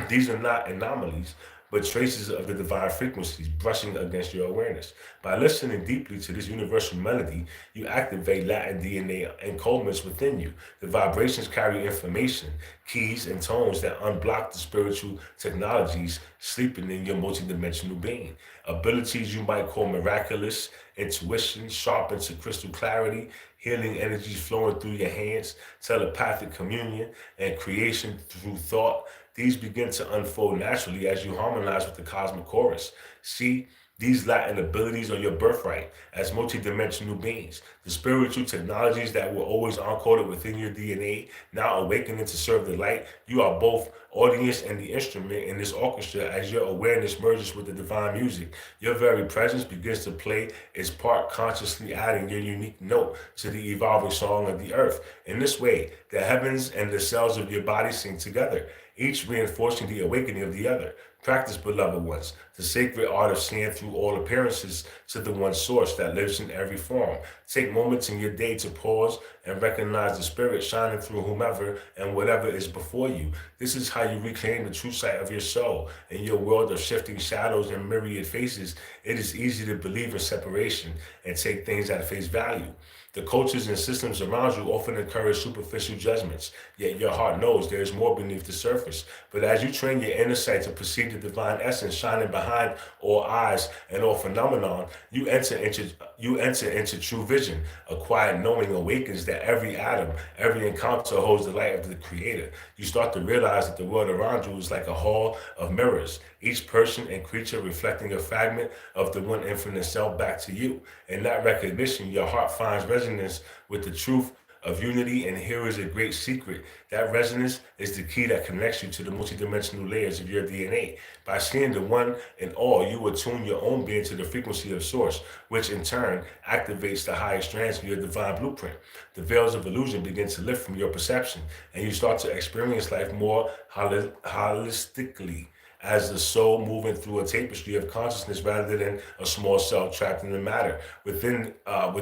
These are not anomalies, but traces of the divine frequencies brushing against your awareness. By listening deeply to this universal melody, you activate Latin DNA encodements within you. The vibrations carry information, keys, and tones that unblock the spiritual technologies sleeping in your multidimensional being. Abilities you might call miraculous, intuition sharpened to crystal clarity, healing energies flowing through your hands, telepathic communion, and creation through thought. These begin to unfold naturally as you harmonize with the cosmic chorus. See, these Latin abilities are your birthright as multidimensional beings. The spiritual technologies that were always encoded within your DNA, now awakening to serve the light. You are both audience and the instrument in this orchestra as your awareness merges with the divine music. Your very presence begins to play its part, consciously adding your unique note to the evolving song of the earth. In this way, the heavens and the cells of your body sing together, each reinforcing the awakening of the other. Practice, beloved ones, the sacred art of seeing through all appearances to the one source that lives in every form. Take moments in your day to pause and recognize the spirit shining through whomever and whatever is before you. This is how you reclaim the true sight of your soul. In your world of shifting shadows and myriad faces, it is easy to believe in separation and take things at face value. The cultures and systems around you often encourage superficial judgments, yet your heart knows there is more beneath the surface. But as you train your inner sight to perceive the divine essence shining behind all eyes and all phenomenon, you enter into true vision. A quiet knowing awakens that every atom, every encounter holds the light of the Creator. You start to realize that the world around you is like a hall of mirrors, each person and creature reflecting a fragment of the one infinite self back to you. In that recognition, your heart finds resonance with the truth of unity, and here is a great secret. That resonance is the key that connects you to the multidimensional layers of your DNA. By seeing the one in all, you attune your own being to the frequency of source, which in turn activates the higher strands of your divine blueprint. The veils of illusion begin to lift from your perception, and you start to experience life more holistically, as the soul moving through a tapestry of consciousness rather than a small cell trapped in the matter. With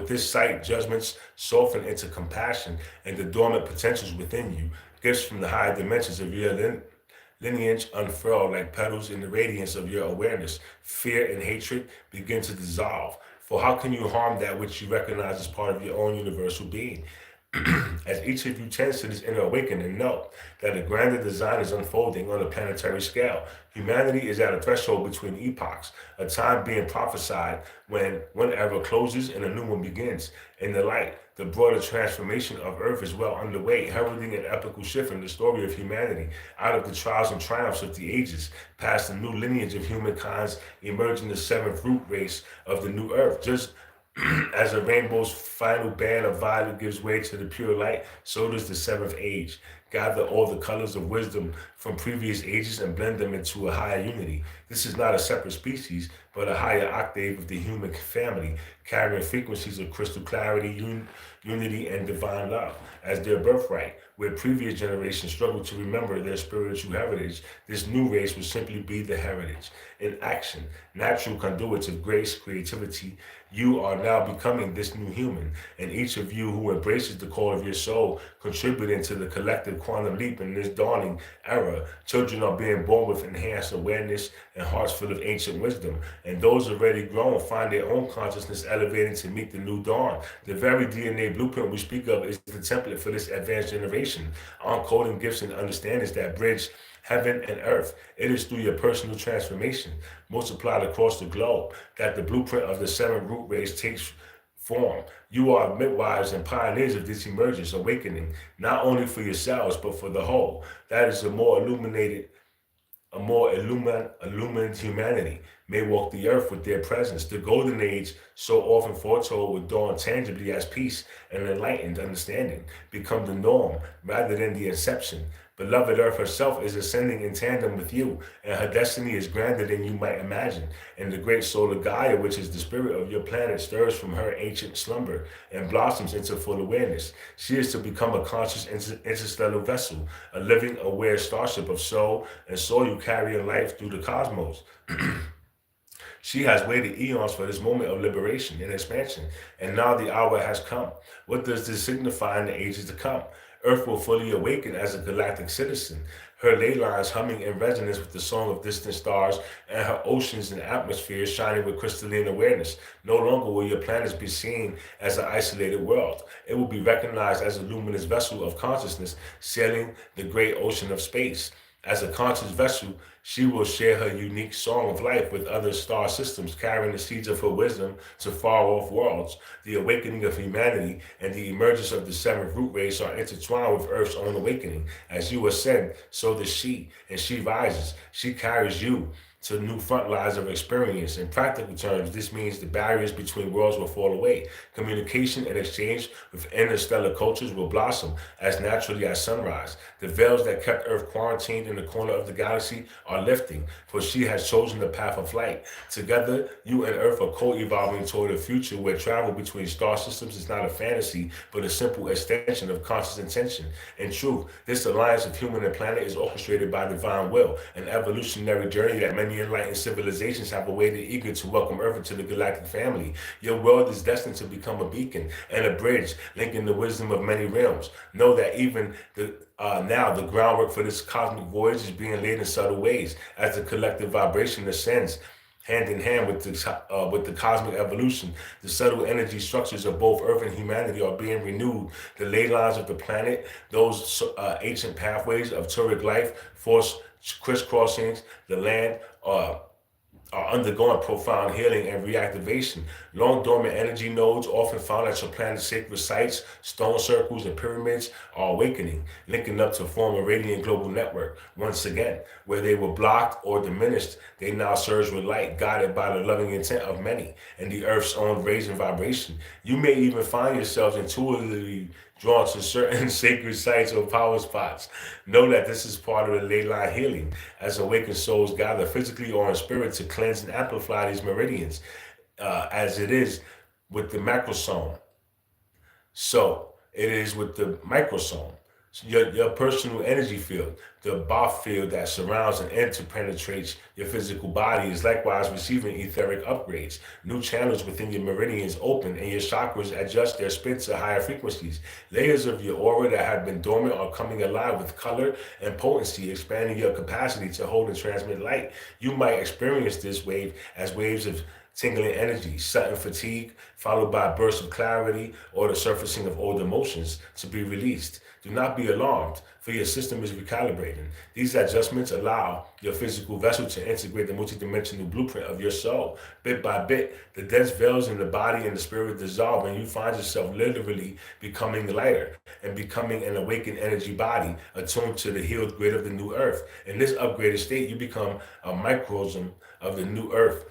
this sight, judgments soften into compassion, and the dormant potentials within you, gifts from the higher dimensions of your lineage, unfurl like petals in the radiance of your awareness. Fear and hatred begin to dissolve. For how can you harm that which you recognize as part of your own universal being? As each of you tends to this inner awakening, know that a grander design is unfolding on a planetary scale. Humanity is at a threshold between epochs, a time being prophesied when one era closes and a new one begins. In the light, the broader transformation of Earth is well underway, heralding an epical shift in the story of humanity, out of the trials and triumphs of the ages, past the new lineage of humankind's emerging the seventh root race of the new Earth. Just as a rainbow's final band of violet gives way to the pure light, so does the seventh age. Gather all the colors of wisdom from previous ages and blend them into a higher unity. This is not a separate species, but a higher octave of the human family, carrying frequencies of crystal clarity, unity, and divine love as their birthright. Where previous generations struggled to remember their spiritual heritage, this new race will simply be the heritage. In action, natural conduits of grace, creativity, you are now becoming this new human, and each of you who embraces the call of your soul, contributing to the collective quantum leap in this dawning era. Children are being born with enhanced awareness and hearts full of ancient wisdom, and those already grown find their own consciousness elevating to meet the new dawn. The very DNA blueprint we speak of is the template for this advanced generation, uncoding gifts and understandings that bridge heaven and earth. It is through your personal transformation, multiplied across the globe, that the blueprint of the seven root race takes form. You are midwives and pioneers of this emergence, awakening, not only for yourselves, but for the whole. That is a more illumined humanity may walk the earth with their presence. The golden age, so often foretold, would dawn tangibly as peace and enlightened understanding become the norm rather than the exception. Beloved Earth herself is ascending in tandem with you, and her destiny is grander than you might imagine. And the great soul of Gaia, which is the spirit of your planet, stirs from her ancient slumber and blossoms into full awareness. She is to become a conscious interstellar vessel, a living, aware starship of soul, and soul you carry in life through the cosmos. She has waited eons for this moment of liberation and expansion, and now the hour has come. What does this signify in the ages to come? Earth will fully awaken as a galactic citizen, her ley lines humming in resonance with the song of distant stars, and her oceans and atmospheres shining with crystalline awareness. No longer will your planets be seen as an isolated world. It will be recognized as a luminous vessel of consciousness sailing the great ocean of space. As a conscious vessel, she will share her unique song of life with other star systems, carrying the seeds of her wisdom to far off worlds. The awakening of humanity and the emergence of the seventh root race are intertwined with Earth's own awakening. As you ascend, so does she, and she rises. She carries you to new front lines of experience. In practical terms, this means the barriers between worlds will fall away. Communication and exchange with interstellar cultures will blossom as naturally as sunrise. The veils that kept Earth quarantined in the corner of the galaxy are lifting, for she has chosen the path of light. Together, you and Earth are co-evolving toward a future where travel between star systems is not a fantasy, but a simple extension of conscious intention. In truth, this alliance of human and planet is orchestrated by divine will, an evolutionary journey that many enlightened civilizations have awaited, eager to welcome Earth into the galactic family. Your world is destined to become a beacon and a bridge linking the wisdom of many realms. Know that even now the groundwork for this cosmic voyage is being laid in subtle ways as the collective vibration ascends hand in hand with the cosmic evolution. The subtle energy structures of both Earth and humanity are being renewed. The ley lines of the planet, those ancient pathways of turic life, force crisscrossings the land, are undergoing profound healing and reactivation. Long dormant energy nodes, often found at your planet's sacred sites, stone circles, and pyramids, are awakening, linking up to form a radiant global network. Once again, where they were blocked or diminished, they now surge with light, guided by the loving intent of many and the Earth's own raising vibration. You may even find yourselves intuitively drawn to certain sacred sites or power spots. Know that this is part of the ley line healing, as awakened souls gather physically or in spirit to cleanse and amplify these meridians, as it is with the macrosome. So it is with the microsome. Your personal energy field, the Both field that surrounds and interpenetrates your physical body, is likewise receiving etheric upgrades. New channels within your meridians open and your chakras adjust their spin to higher frequencies. Layers of your aura that have been dormant are coming alive with color and potency, expanding your capacity to hold and transmit light. You might experience this wave as waves of tingling energy, sudden fatigue, followed by bursts of clarity or the surfacing of old emotions to be released. Do not be alarmed, for your system is recalibrating. These adjustments allow your physical vessel to integrate the multidimensional blueprint of your soul. Bit by bit, the dense veils in the body and the spirit dissolve, and you find yourself literally becoming lighter and becoming an awakened energy body attuned to the healed grid of the new earth. In this upgraded state, you become a microcosm of the new earth,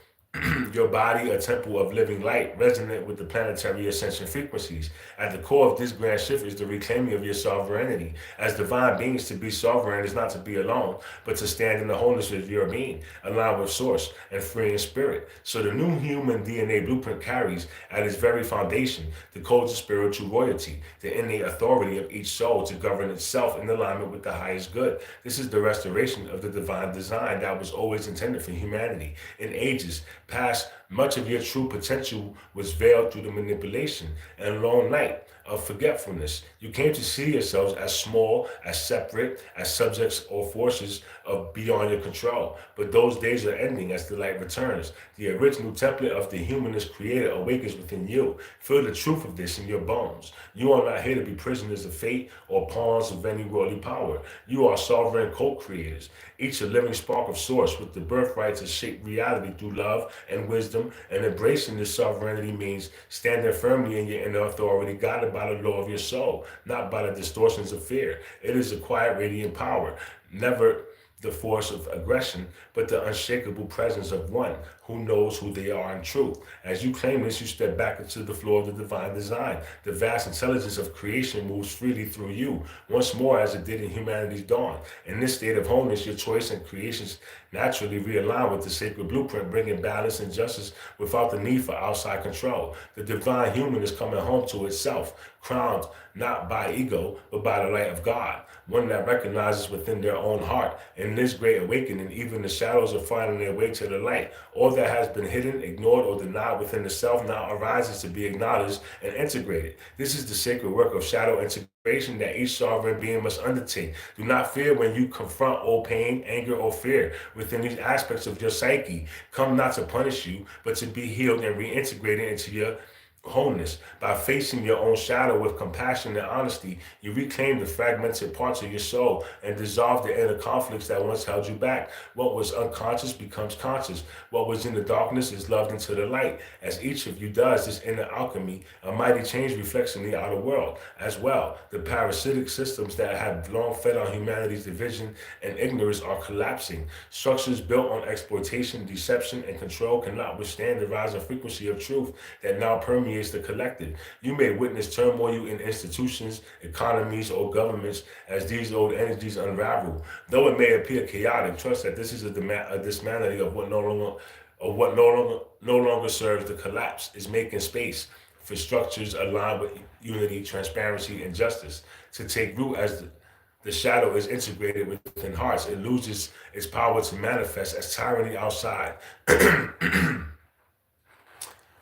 your body a temple of living light, resonant with the planetary ascension frequencies. At the core of this grand shift is the reclaiming of your sovereignty. As divine beings, to be sovereign is not to be alone, but to stand in the wholeness of your being, aligned with source and free in spirit. So the new human DNA blueprint carries at its very foundation the codes of spiritual royalty, the innate authority of each soul to govern itself in alignment with the highest good. This is the restoration of the divine design that was always intended for humanity. In ages past, much of your true potential was veiled through the manipulation and long night of forgetfulness. You came to see yourselves as small, as separate, as subjects or forces of beyond your control. But those days are ending as the light returns. The original template of the humanist creator awakens within you. Feel the truth of this in your bones. You are not here to be prisoners of fate or pawns of any worldly power. You are sovereign co-creators, each a living spark of source with the birthright to shape reality through love and wisdom. And embracing this sovereignty means standing firmly in your inner authority, guided by the law of your soul, not by the distortions of fear. It is a quiet, radiant power, never the force of aggression, but the unshakable presence of one who knows who they are in truth. As you claim this, you step back into the flow of the divine design. The vast intelligence of creation moves freely through you, once more as it did in humanity's dawn. In this state of wholeness, your choice and creations naturally realign with the sacred blueprint, bringing balance and justice without the need for outside control. The divine human is coming home to itself, crowned not by ego, but by the light of God, one that recognizes within their own heart. In this great awakening, even the shadows are finding their way to the light. All that has been hidden, ignored, or denied within the self now arises to be acknowledged and integrated. This is the sacred work of shadow integration that each sovereign being must undertake. Do not fear when you confront old pain, anger, or fear within these aspects of your psyche. Come not to punish you, but to be healed and reintegrated into your wholeness. By facing your own shadow with compassion and honesty, you reclaim the fragmented parts of your soul and dissolve the inner conflicts that once held you back. What was unconscious becomes conscious. What was in the darkness is loved into the light. As each of you does this inner alchemy, a mighty change reflects in the outer world as well. The parasitic systems that have long fed on humanity's division and ignorance are collapsing. Structures built on exploitation, deception, and control cannot withstand the rising frequency of truth that now permeates the collective. You may witness turmoil in institutions, economies, or governments as these old energies unravel. Though it may appear chaotic, trust that this is a dismantling of what no longer serves the collapse. Is making space for structures aligned with unity, transparency, and justice to take root as the shadow is integrated within hearts. It loses its power to manifest as tyranny outside.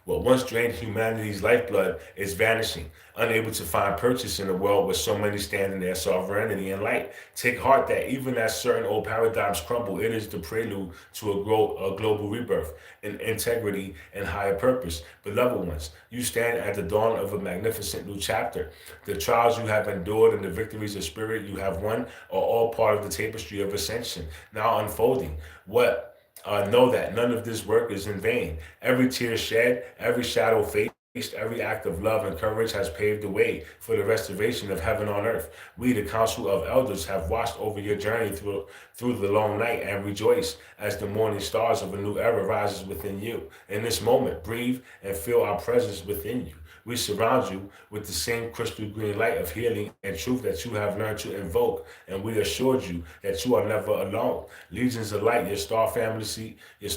What once drained humanity's lifeblood is vanishing, unable to find purchase in a world with so many stand in their sovereignty and light. Take heart that even as certain old paradigms crumble, it is the prelude to a global rebirth in integrity and higher purpose. Beloved ones, you stand at the dawn of a magnificent new chapter. The trials you have endured and the victories of spirit you have won are all part of the tapestry of ascension, now unfolding. Know that none of this work is in vain. Every tear shed, every shadow faced, every act of love and courage has paved the way for the restoration of heaven on earth. We, the Council of Elders, have watched over your journey through the long night and rejoice as the morning stars of a new era rises within you. In this moment, breathe and feel our presence within you. We surround you with the same crystal green light of healing and truth that you have learned to invoke, and we assured you that you are never alone. Legions of light, your star families, your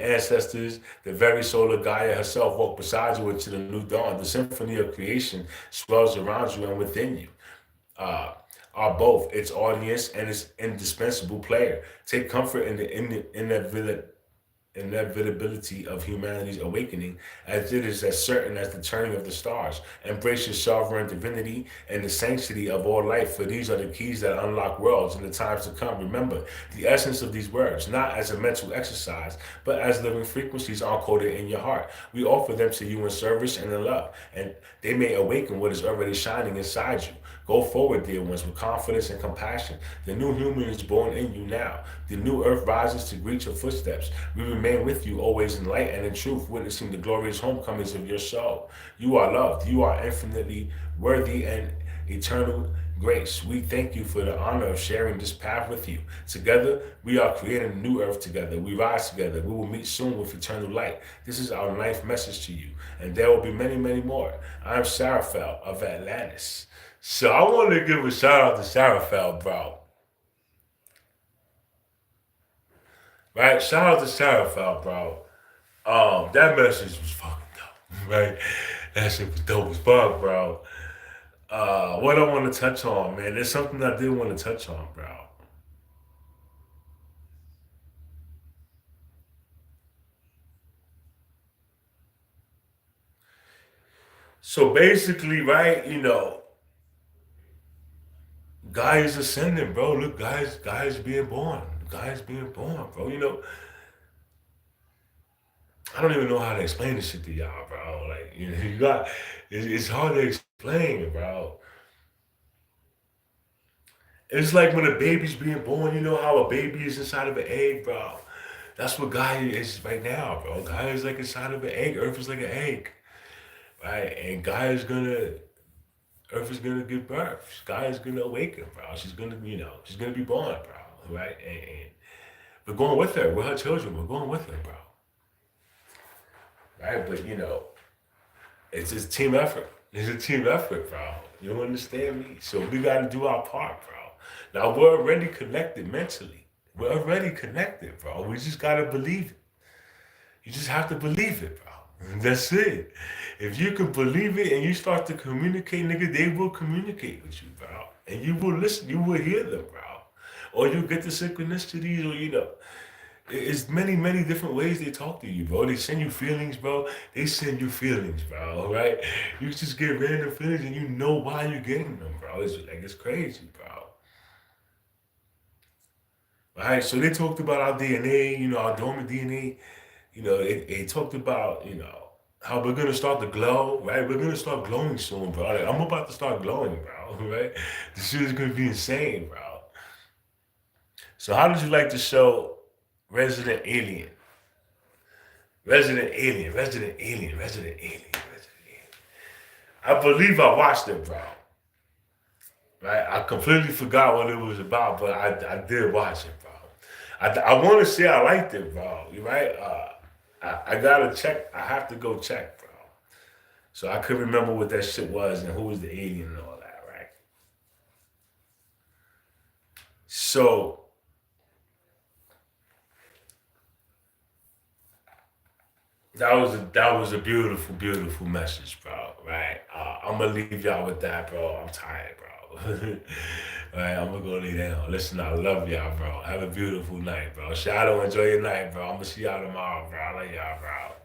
ancestors, the very soul of Gaia herself walk beside you into the new dawn. The symphony of creation swells around you and within you. Uh, are both its audience and its indispensable player. Take comfort in the inevitability of humanity's awakening, as it is as certain as the turning of the stars. Embrace your sovereign divinity and the sanctity of all life, for these are the keys that unlock worlds in the times to come. Remember the essence of these words, not as a mental exercise, but as living frequencies encoded in your heart. We offer them to you in service and in love, and they may awaken what is already shining inside you. Go forward, dear ones, with confidence and compassion. The new human is born in you now. The new earth rises to greet your footsteps. We remain with you always in light and in truth, witnessing the glorious homecomings of your soul. You are loved. You are infinitely worthy and eternal grace. We thank you for the honor of sharing this path with you. Together, we are creating a new earth together. We rise together. We will meet soon with eternal light. This is our ninth message to you, and there will be many, many more. I am Seraphel of Atlantis. So I want to give a shout out to Seraphel, bro. Right? Shout out to Seraphel, bro. That message was fucking dope, right? That shit was dope as fuck, bro. What I want to touch on, man, there's something I did want to touch on, bro. So basically, right, guys ascending, bro. Look, guys being born. Guys being born, bro. I don't even know how to explain this shit to y'all, bro. Like, it's hard to explain, bro. It's like when a baby's being born, you know how a baby is inside of an egg, bro. That's what Gaia is right now, bro. Gaia is like inside of an egg. Earth is like an egg, right? And Earth is gonna give birth. Gaia's gonna awaken, bro. She's gonna be born, bro, right? And we're going with her. We're her children. We're going with her, bro, right? But it's just team effort. It's a team effort, bro. You don't understand me? So we got to do our part, bro. Now we're already connected mentally. We're already connected, bro. We just got to believe it. You just have to believe it, bro. That's it. If you can believe it and you start to communicate, nigga, they will communicate with you, bro. And you will listen, you will hear them, bro. Or you get the synchronicities, or it's many, many different ways they talk to you, bro. They send you feelings, bro. They send you feelings, bro. Right? You just get random feelings, and you know why you're getting them, bro. It's crazy, bro. Right? So they talked about our DNA, our dormant DNA. They talked about, how we're gonna start to glow, right? We're gonna start glowing soon, bro. Like, I'm about to start glowing, bro. Right? This shit is gonna be insane, bro. So how did you like the show Resident Alien? Resident Alien, Resident Alien, Resident Alien, Resident Alien. I believe I watched it, bro. Right? I completely forgot what it was about, but I did watch it, bro. I want to say I liked it, bro. You right? I gotta check. I have to go check, bro. So I couldn't remember what that shit was and who was the alien and all that, right? So that was a beautiful, beautiful message, bro. Right? I'm gonna leave y'all with that, bro. I'm tired, bro. All right, I'm gonna go lay down. Listen, I love y'all, bro. Have a beautiful night, bro. Shadow, enjoy your night, bro. I'm gonna see y'all tomorrow, bro. I love y'all, bro.